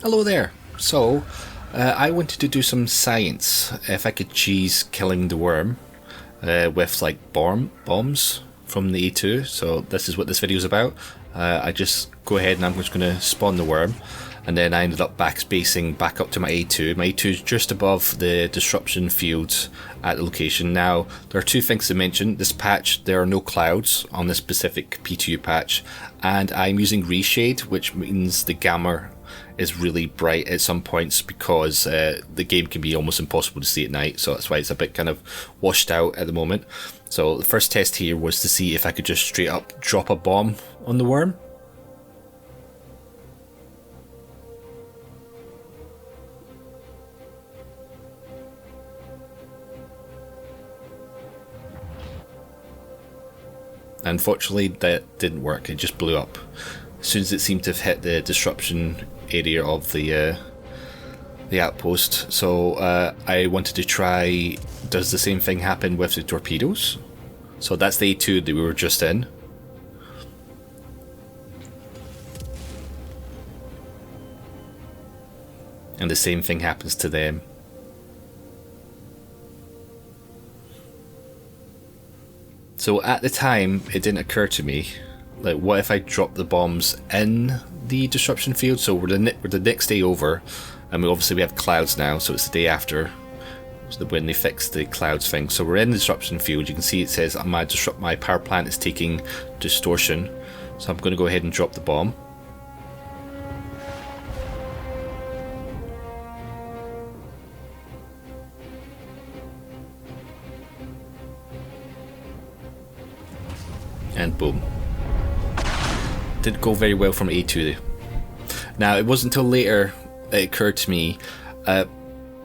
Hello there. So, I wanted to do some science. If I could cheese killing the worm with like bombs from the E2. So this is what this video is about. I just go ahead and I'm just going to spawn the worm, and then I ended up backspacing back up to my A2. My A2 is just above the disruption fields at the location. Now, there are two things to mention. This patch, there are no clouds on this specific P2 patch, and I'm using reshade, which means the gamma is really bright at some points because the game can be almost impossible to see at night, so that's why it's a bit kind of washed out at the moment. So the first test here was to see if I could just straight up drop a bomb on the worm. Unfortunately, that didn't work. It just blew up as soon as it seemed to have hit the disruption area of the outpost. So I wanted to try, does the same thing happen with the torpedoes? So that's the A2 that we were just in. And the same thing happens to them. So at the time, it didn't occur to me, like, what if I drop the bombs in the disruption field? So we're the next day over, and obviously we have clouds now, so it's the day after when they fixed the clouds thing. So we're in the disruption field. You can see it says my power plant is taking distortion. So I'm going to go ahead and drop the bomb. And boom. Didn't go very well from A2 though. Now, it wasn't until later it occurred to me,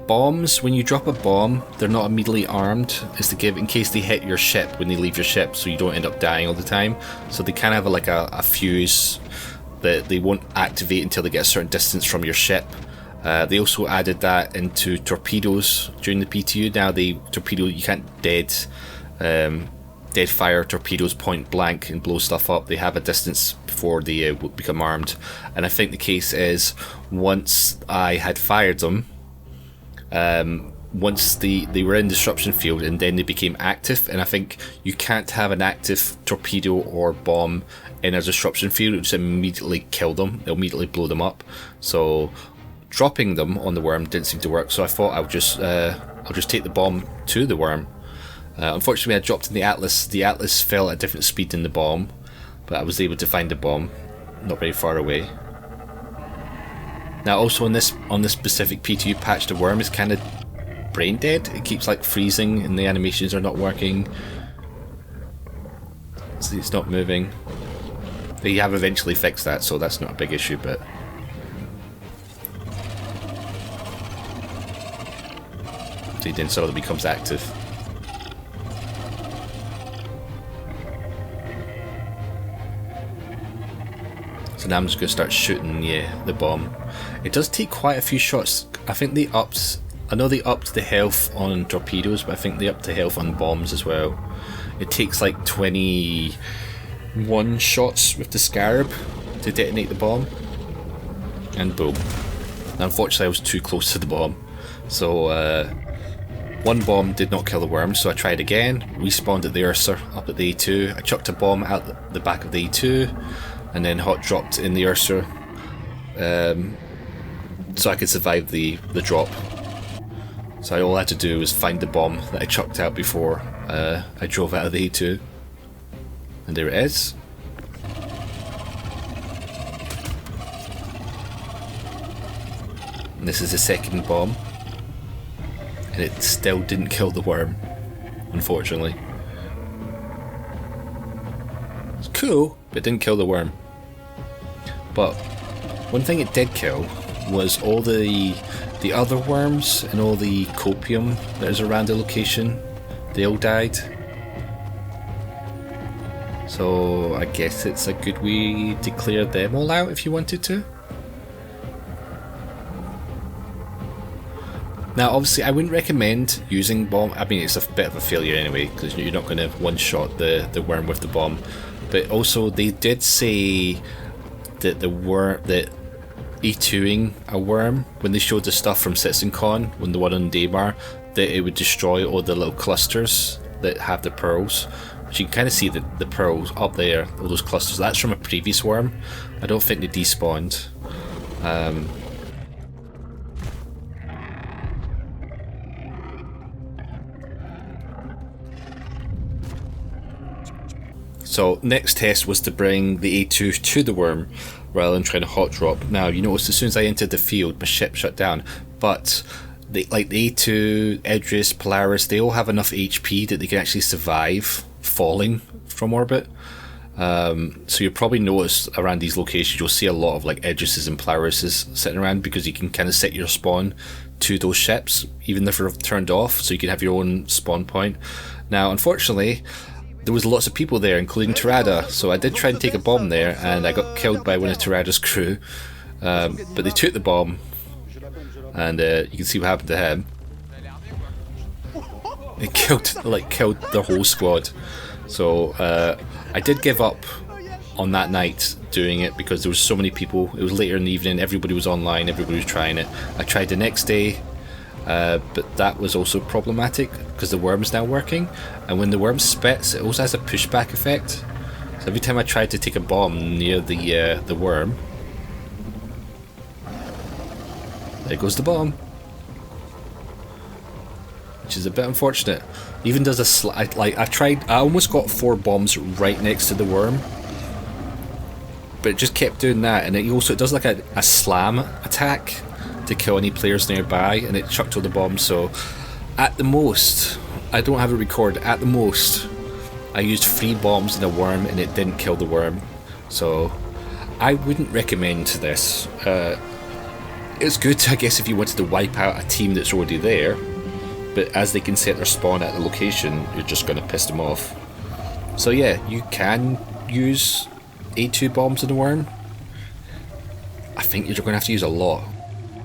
bombs, when you drop a bomb, they're not immediately armed. It's to give in case they hit your ship when they leave your ship, so you don't end up dying all the time. So they kind of have like a fuse that they won't activate until they get a certain distance from your ship. They also added that into torpedoes during the PTU. Now the torpedo, you can't dead fire torpedoes point blank and blow stuff up. They have a distance before they become armed, and I think the case is once I had fired them, once they were in disruption field and then they became active, and I think you can't have an active torpedo or bomb in a disruption field. It would just immediately kill them. It'll immediately blow them up. So dropping them on the worm didn't seem to work, so I thought I'll just take the bomb to the worm. Unfortunately, I dropped in the Atlas. The Atlas fell at a different speed than the bomb, but I was able to find the bomb not very far away. Now, also on this specific P2 patch, the worm is kind of brain dead. It keeps like freezing, and the animations are not working. So it's not moving. They have eventually fixed that, so that's not a big issue. But see, then suddenly becomes active. So now I'm just going to start shooting the bomb. It does take quite a few shots. I think they upped the health on torpedoes, but I think they upped the health on bombs as well. It takes like 21 shots with the Scarab to detonate the bomb. And boom. Now, unfortunately, I was too close to the bomb. So one bomb did not kill the worm, so I tried again. Respawned at the Ursa up at the A2. I chucked a bomb out the back of the A2. And then hot dropped in the Ursa, so I could survive the drop. So all I had to do was find the bomb that I chucked out before I drove out of the A2. And there it is. And this is the second bomb. And it still didn't kill the worm, unfortunately. It's cool, but it didn't kill the worm. But one thing it did kill was all the other worms and all the copium that is around the location. They all died. So I guess it's a good way to clear them all out if you wanted to. Now, obviously, I wouldn't recommend using bomb. I mean, it's a bit of a failure anyway, because you're not going to one-shot the worm with the bomb. But also, they did say that E2ing a worm when they showed the stuff from CitizenCon, when the one on Daymar, that it would destroy all the little clusters that have the pearls. Which you can kind of see the pearls up there, all those clusters. That's from a previous worm. I don't think they despawned. So next test was to bring the A2 to the worm rather than trying to hot drop. Now you notice as soon as I entered the field, my ship shut down, but like the A2, Idris, Polaris, they all have enough HP that they can actually survive falling from orbit. So you'll probably notice around these locations you'll see a lot of like Idrises and Polarises sitting around, because you can kind of set your spawn to those ships even if they're turned off, so you can have your own spawn point. Now unfortunately there was lots of people there, including Tirada, so I did try and take a bomb there and I got killed by one of Tirada's crew, but they took the bomb and you can see what happened to him. It killed the whole squad. So I did give up on that night doing it because there was so many people. It was later in the evening, everybody was online, everybody was trying it. I tried the next day, but that was also problematic because the worm's now working, and when the worm spits it also has a pushback effect. So every time I tried to take a bomb near the worm, there goes the bomb, which is a bit unfortunate. Even does I almost got 4 bombs right next to the worm, but it just kept doing that, and it does like a slam attack to kill any players nearby, and it chucked all the bombs. So at the most, I don't have it recorded, at the most I used 3 bombs in a worm and it didn't kill the worm. So I wouldn't recommend this. It's good, I guess, if you wanted to wipe out a team that's already there, but as they can set their spawn at the location, you're just going to piss them off. So yeah, you can use A2 bombs in the worm. I think you're going to have to use a lot.